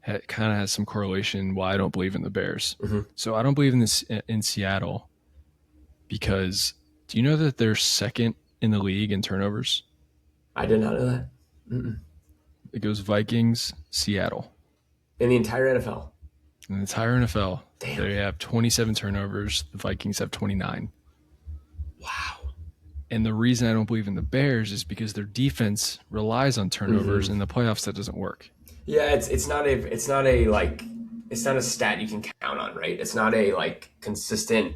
kind of has some correlation why I don't believe in the Bears. Mm-hmm. So I don't believe in this in Seattle because do you know that they're second in the league in turnovers? I did not know that. Mm-mm. It goes Vikings, Seattle. In the entire NFL? In the entire NFL. Damn. They have 27 turnovers. The Vikings have 29. Wow. And the reason I don't believe in the Bears is because their defense relies on turnovers. In the playoffs, that doesn't work. Yeah, it's not a stat you can count on, right? It's not a like consistent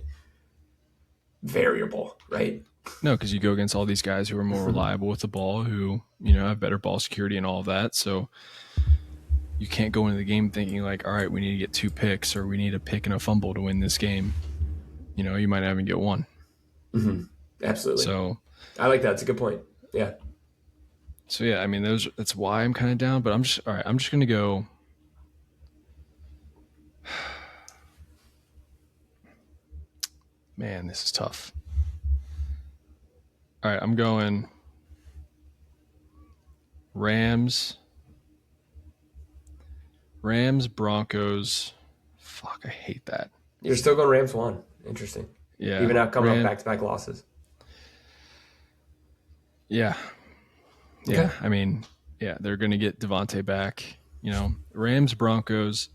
variable, right? No, because you go against all these guys who are more reliable with the ball, who, you know, have better ball security and all of that. So you can't go into the game thinking like, all right, we need to get 2 picks or we need a pick and a fumble to win this game. You know, you might not even get 1. Mm-hmm. Absolutely. So I like that. It's a good point. Yeah. So yeah, I mean, that's why I'm kind of down. But I'm just gonna go. Man, this is tough. All right, I'm going Rams, Broncos. Fuck, I hate that. You're still going Rams 1. Interesting. Yeah. Even out coming up back-to-back losses. Yeah. Okay. Yeah. I mean, yeah, they're going to get Devontae back. You know, Rams, Broncos,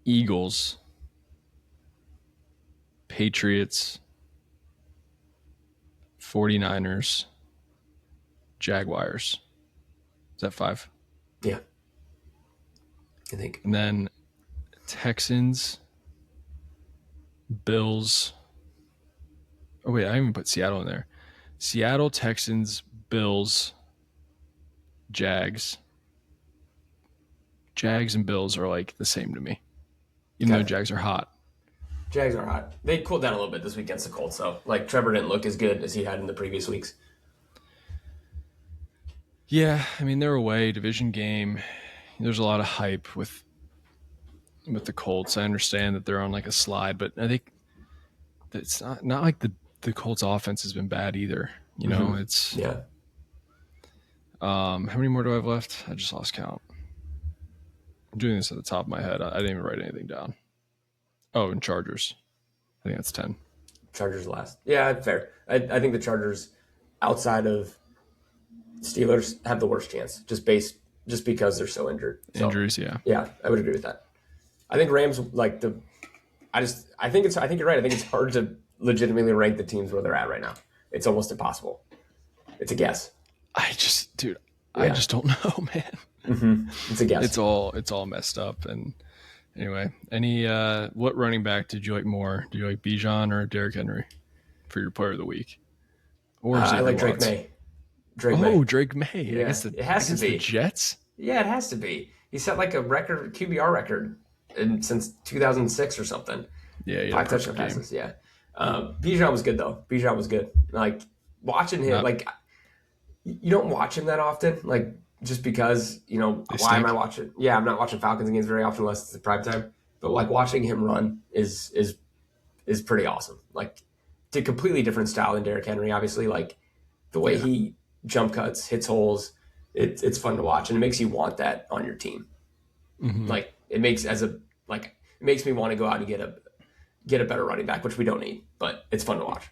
Eagles, Patriots, 49ers, Jaguars. Is that 5? Yeah. I think. And then Texans, Bills. Oh, wait, I didn't even put Seattle in there. Seattle, Texans, Bills, Jags. Jags and Bills are like the same to me, even though Jags are hot. Jags are hot. They cooled down a little bit this week against the Colts, though. Like, Trevor didn't look as good as he had in the previous weeks. Yeah, I mean, they're away, division game. There's a lot of hype with the Colts. I understand that they're on like a slide, but I think it's not like the Colts offense has been bad either. You know, it's yeah. How many more do I have left? I just lost count. I'm doing this at the top of my head. I didn't even write anything down. Oh, and Chargers. I think that's 10. Chargers last. Yeah, fair. I think the Chargers, outside of Steelers, have the worst chance just because they're so injured. So, injuries, yeah. Yeah, I would agree with that. I think Rams I think you're right. I think it's hard to legitimately rank the teams where they're at right now. It's almost impossible. It's a guess. I just don't know, man. Mm-hmm. It's a guess. It's all messed up. And anyway, what running back did you like more? Do you like Bijan or Derrick Henry for your player of the week? Or I like Drake May. Drake May. Yeah. I guess it has to be the Jets. Yeah, it has to be. He set like a record QBR record since 2006 or something. Yeah, 5 touchdown passes. Yeah. Bijan was good though. Bijan was good. Like watching him, you don't watch him that often. Like just because why am I watching? Yeah, I'm not watching Falcons games very often unless it's the prime time. But like watching him run is pretty awesome. Like it's a completely different style than Derrick Henry. Obviously, like the way he jump cuts, hits holes. It's fun to watch, and it makes you want that on your team. Mm-hmm. Like it makes me want to go out and get a better running back, which we don't need, but it's fun to watch.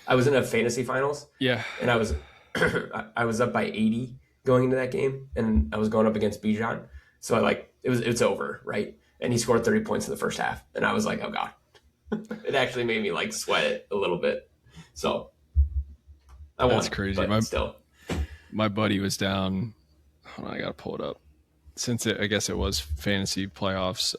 I was in a fantasy finals, and I was I was up by 80 going into that game, and I was going up against Bijan, so it's over, right? And he scored 30 points in the first half, and I was like, oh god, it actually made me like sweat it a little bit. So that's crazy. Still. My buddy was down. Hold on, I gotta pull it up. Since I guess it was fantasy playoffs.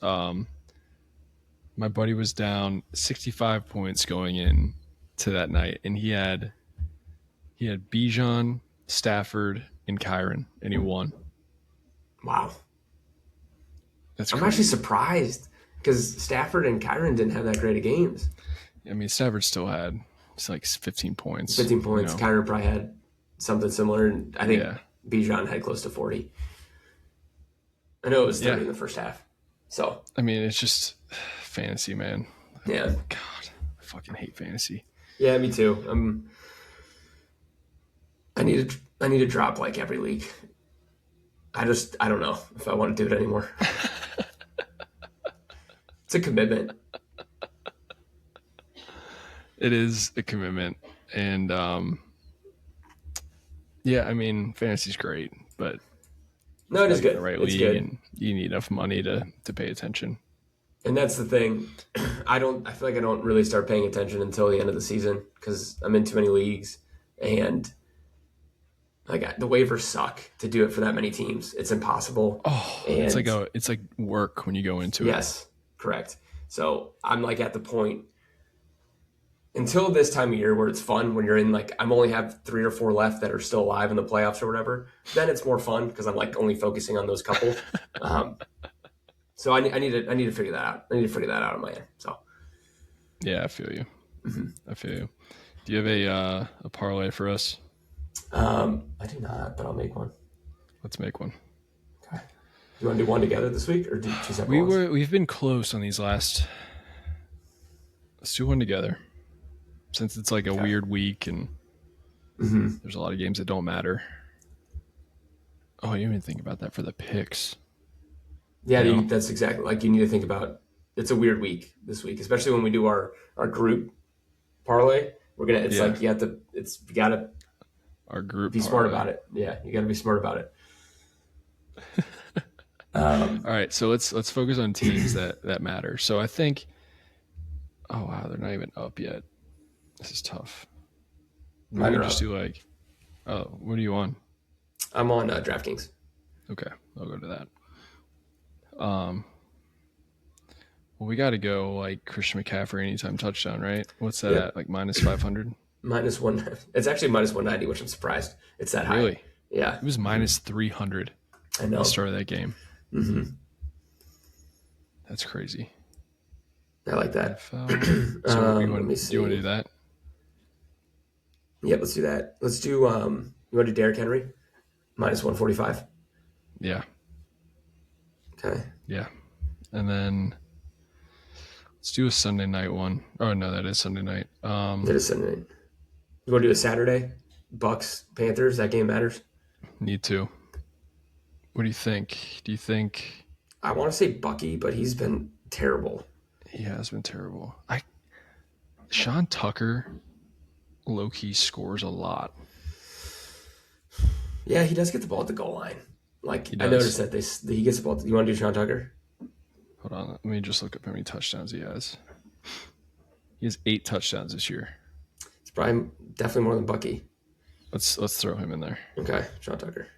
My buddy was down 65 points going in to that night, and he had Bijan, Stafford, and Kyron, and he won. Wow, that's. I'm actually surprised because Stafford and Kyron didn't have that great of games. I mean, Stafford still had like 15 points. 15 points. Kyron probably had something similar, and I think Bijan had close to 40. I know it was 30 in the first half. So I mean, it's just fantasy, man. Yeah. God, I fucking hate fantasy. Yeah, me too. I need to drop like every week. I don't know if I want to do it anymore. It's a commitment. It is a commitment. And yeah, I mean, fantasy's great, but no, it is good. The right it's league, good. And you need enough money to pay attention. And that's the thing. I feel like I don't really start paying attention until the end of the season because I'm in too many leagues, and like the waivers suck to do it for that many teams. It's impossible. Oh, and it's like work when you go into it. Yes, correct. So I'm like at the point until this time of year where it's fun when you're in like I'm only have 3 or 4 left that are still alive in the playoffs or whatever. Then it's more fun because I'm like only focusing on those couple. So I need to figure that out. I need to figure that out on my end. So yeah, I feel you. Mm-hmm. I feel you. Do you have a parlay for us? I do not, but I'll make one. Let's make one. Okay. You want to do one together this week, or do two separate ones? We've been close on these last. Let's do one together, since it's like a weird week and there's a lot of games that don't matter. Oh, you didn't even think about that for the picks. Yeah, that's exactly like you need to think about. It's a weird week this week, especially when we do our group parlay. Like you gotta our group be parlay. smart about it. Yeah, you gotta be smart about it. All right, so let's focus on teams that matter. So I think, oh wow, they're not even up yet. This is tough. Mine are just up. do like, oh, what are you on? I'm on DraftKings. Okay, I'll go to that. Well, we got to go like Christian McCaffrey anytime touchdown, right? What's that at? Like minus 500? Minus one. It's actually minus 190, which I'm surprised it's that high. Really? Yeah. It was minus 300. I know. At the start of that game. Mm-hmm. That's crazy. I like that. So let me see. Do you want to do that? Yep, let's do that. Let's do. You want to do Derrick Henry? Minus 145. Yeah. Okay. Yeah. And then let's do a Sunday night one. Oh, no, that is Sunday night. That is Sunday night. You want to do a Saturday? Bucks, Panthers? That game matters? Need to. What do you think? Do you think... I want to say Bucky, but he's been terrible. He has been terrible. Sean Tucker low-key scores a lot. Yeah, he does get the ball at the goal line. Like, I noticed that he gets the ball. You want to do Sean Tucker? Hold on. Let me just look up how many touchdowns he has. He has 8 touchdowns this year. It's probably definitely more than Bucky. Let's throw him in there. Okay, Sean Tucker.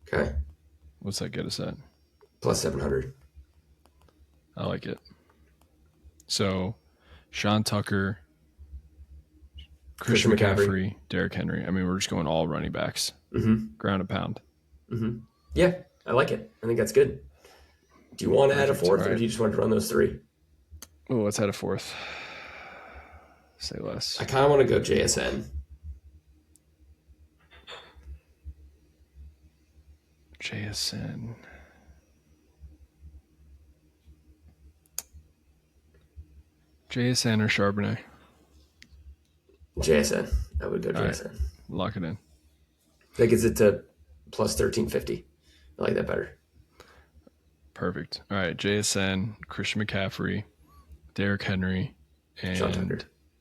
Okay. What's that get us at? Plus 700. I like it. So, Sean Tucker, Christian McCaffrey, Derrick Henry. I mean, we're just going all running backs. Mm-hmm. Ground and pound. Mm-hmm. Yeah, I like it. I think that's good. Do you want to add a fourth, or do you just want to run those 3? Oh, let's add a fourth. Say less. I kind of want to go JSN. JSN. JSN or Charbonnet? JSN. I would go JSN. Right. Lock it in. That gets it to plus 1350. I like that better. Perfect. All right. JSN, Christian McCaffrey, Derrick Henry, and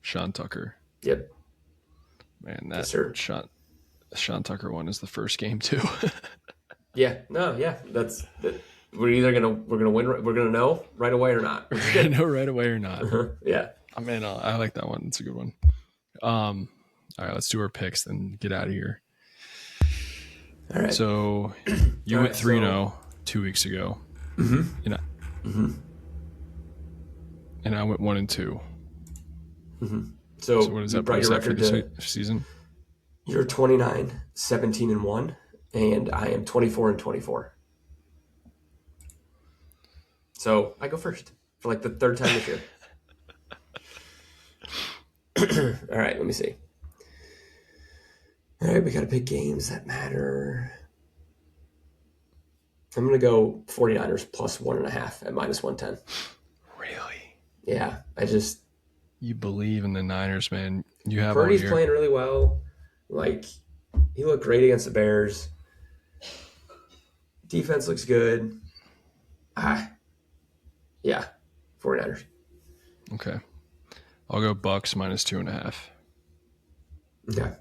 Sean Tucker. Yep. Man, that Sean Tucker one is the first game too. Yeah. No. Yeah. We're gonna win. We're gonna know right away or not. We're gonna know right away or not. Yeah. I mean, I like that one. It's a good one. All right, let's do our picks and get out of here. All right. So you went 3-0 2 weeks ago. Mm-hmm. And I went 1-2. Mm-hmm. So what does that bring us up for this season? You're 29, 17-1, and I am 24-24. So I go first for like the 3rd time this year. All right, let me see. All right, we got to pick games that matter. I'm going to go 49ers plus 1.5 at minus 110. Really? Yeah, You believe in the Niners, man. You have Purdy's playing really well. Like, he looked great against the Bears. Defense looks good. Yeah, 49ers. Okay. I'll go Bucks minus 2.5. Okay.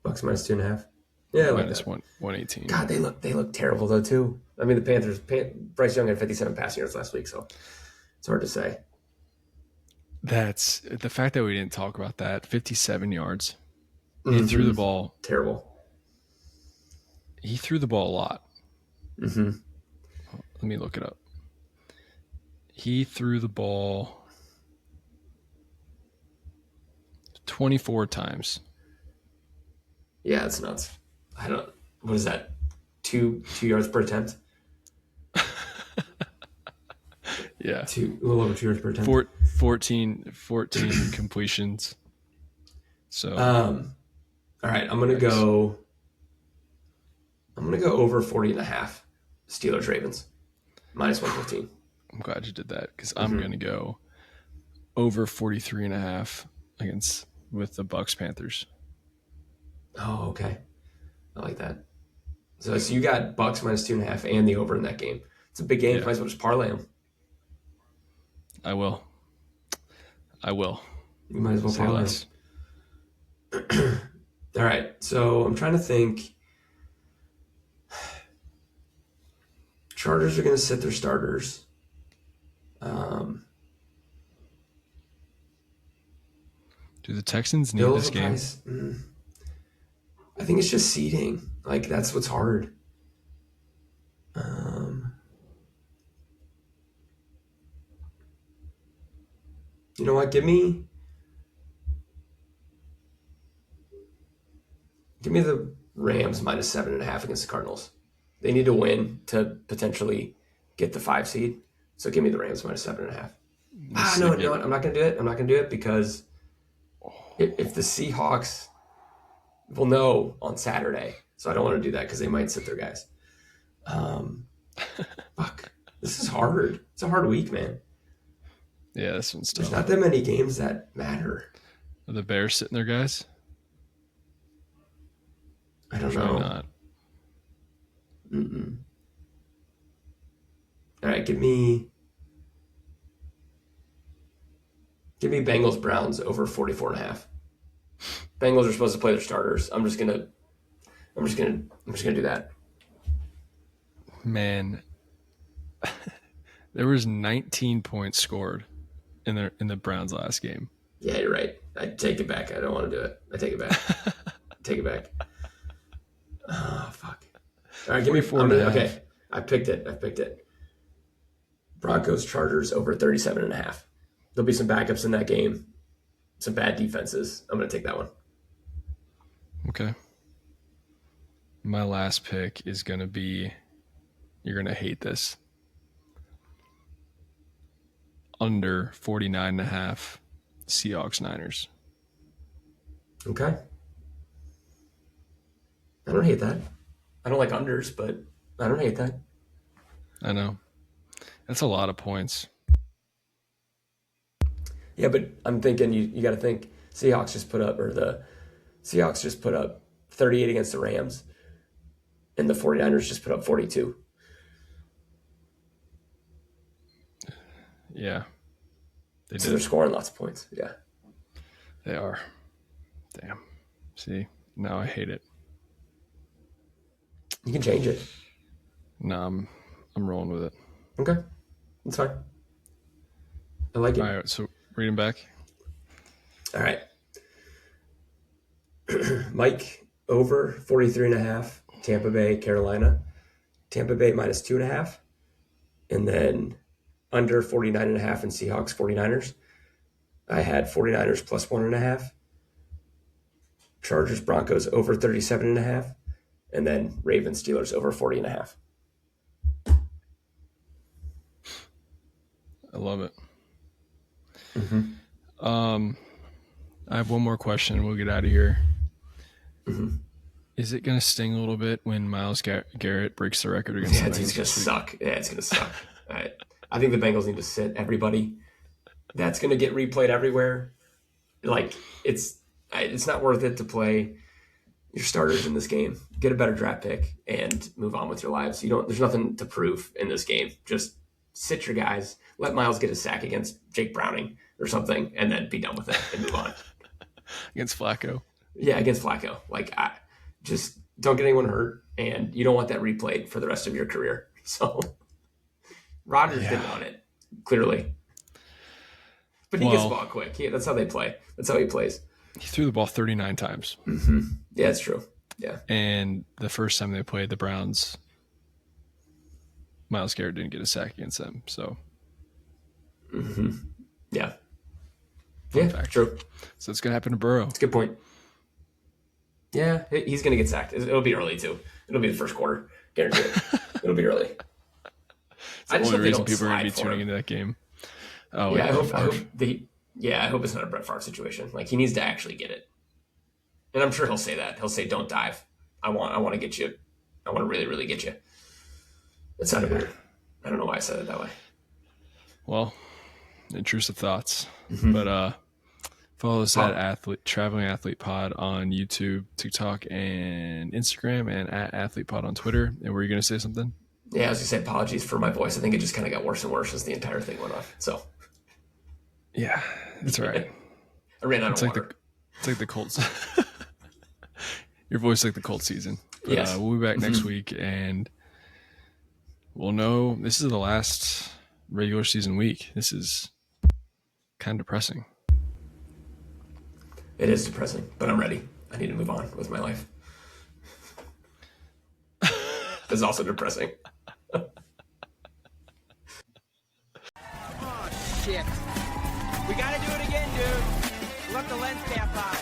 Bucks minus 2.5. Yeah, I like minus that. 118. God, they look terrible though too. I mean, the Panthers. Bryce Young had 57 passing yards last week, so it's hard to say. That's the fact that we didn't talk about that. 57 yards. He threw the ball. Terrible. He threw the ball a lot. Mm-hmm. Let me look it up. He threw the ball 24 times. Yeah, it's nuts. What is that? 2 yards per attempt? Yeah. A little over 2 yards per attempt. 14 completions. So all right, I'm gonna go over 40.5. Steelers Ravens. Minus 115. I'm glad you did that because I'm gonna go over 43.5 with the Bucks Panthers. Oh, okay. I like that. So you got Bucks minus 2.5 and the over in that game. It's a big game. Yeah. Might as well just parlay them. I will. You might as well parlay them. All right. So I'm trying to think. Chargers are going to sit their starters. Do the Texans need this game? I think it's just seeding. Like, that's what's hard. You know what? Give me the Rams minus 7.5 against the Cardinals. They need to win to potentially get the 5 seed. So give me the Rams minus 7.5. No, you know what? I'm not going to do it. I'm not going to do it because if the Seahawks will know on Saturday, so I don't want to do that because they might sit their guys. Fuck. This is hard. It's a hard week, man. Yeah, this one's tough. There's not that many games that matter. Are the Bears sitting their guys? I don't Probably know. Not. Mm-mm. All right, give me Bengals Browns over 44.5. Bengals are supposed to play their starters. I'm just gonna do that. Man, there was 19 points scored in the Browns last game. Yeah, you're right. I take it back. I don't want to do it. I take it back. Take it back. Oh, fuck. All right, give me 4.5. Okay, I picked it. Broncos Chargers over 37.5. There'll be some backups in that game. Some bad defenses. I'm going to take that one. Okay. My last pick is going to be, you're going to hate this, under 49.5 Seahawks Niners. Okay. I don't hate that. I don't like unders, but I don't hate that. I know. That's a lot of points. Yeah, but I'm thinking you got to think the Seahawks just put up 38 against the Rams, and the 49ers just put up 42. Yeah. So they're scoring lots of points. Yeah. They are. Damn. See, now I hate it. You can change it. No, I'm rolling with it. Okay. That's fine. I like it. All right, so reading back. All right. Mike over 43.5, Tampa Bay, Carolina. Tampa Bay minus 2.5. And then under 49.5 and Seahawks 49ers. I had 49ers plus 1.5. Chargers Broncos over 37.5. And then Ravens Steelers over 40.5. I love it. Mm-hmm. I have one more question. We'll get out of here. Mm-hmm. Is it going to sting a little bit when Myles Garrett breaks the record against the Bengals? It's going to suck. Yeah, it's going to suck. All right. I think the Bengals need to sit everybody. That's going to get replayed everywhere. Like, it's not worth it to play. your starters in this game, get a better draft pick, and move on with your lives. There's nothing to prove in this game. Just sit your guys, let Miles get a sack against Jake Browning or something, and then be done with it and move on. Against Flacco. Yeah, against Flacco. Like, just don't get anyone hurt, and you don't want that replayed for the rest of your career. So Rodgers didn't want it, clearly. But he gets the ball quick. That's how they play. That's how he plays. He threw the ball 39 times. Mm-hmm. Yeah, it's true. Yeah. And the first time they played the Browns, Myles Garrett didn't get a sack against them. So, yeah. Fun fact. True. So it's going to happen to Burrow. That's a good point. Yeah, he's going to get sacked. It'll be early, too. It'll be the first quarter. Guarantee it. It'll be early. It's the only reason people are going to be tuning into that game. Oh, yeah, I hope it's not a Brett Favre situation. Like, he needs to actually get it. And I'm sure he'll say that. He'll say, don't dive. I want to get you. I want to really, really get you. It sounded weird. I don't know why I said it that way. Well, intrusive thoughts. But follow us at Traveling Athlete Pod on YouTube, TikTok, and Instagram, and at Athlete Pod on Twitter. And were you going to say something? Yeah, I was going to say apologies for my voice. I think it just kind of got worse and worse as the entire thing went off. So, yeah, that's all right. I ran out of water. It's like the Colts. Your voice is like the Colts season. But, yes. We'll be back next week, and we'll know this is the last regular season week. This is kind of depressing. It is depressing, but I'm ready. I need to move on with my life. It's also depressing. Oh, shit. We gotta do it again, dude. We left the lens cap on.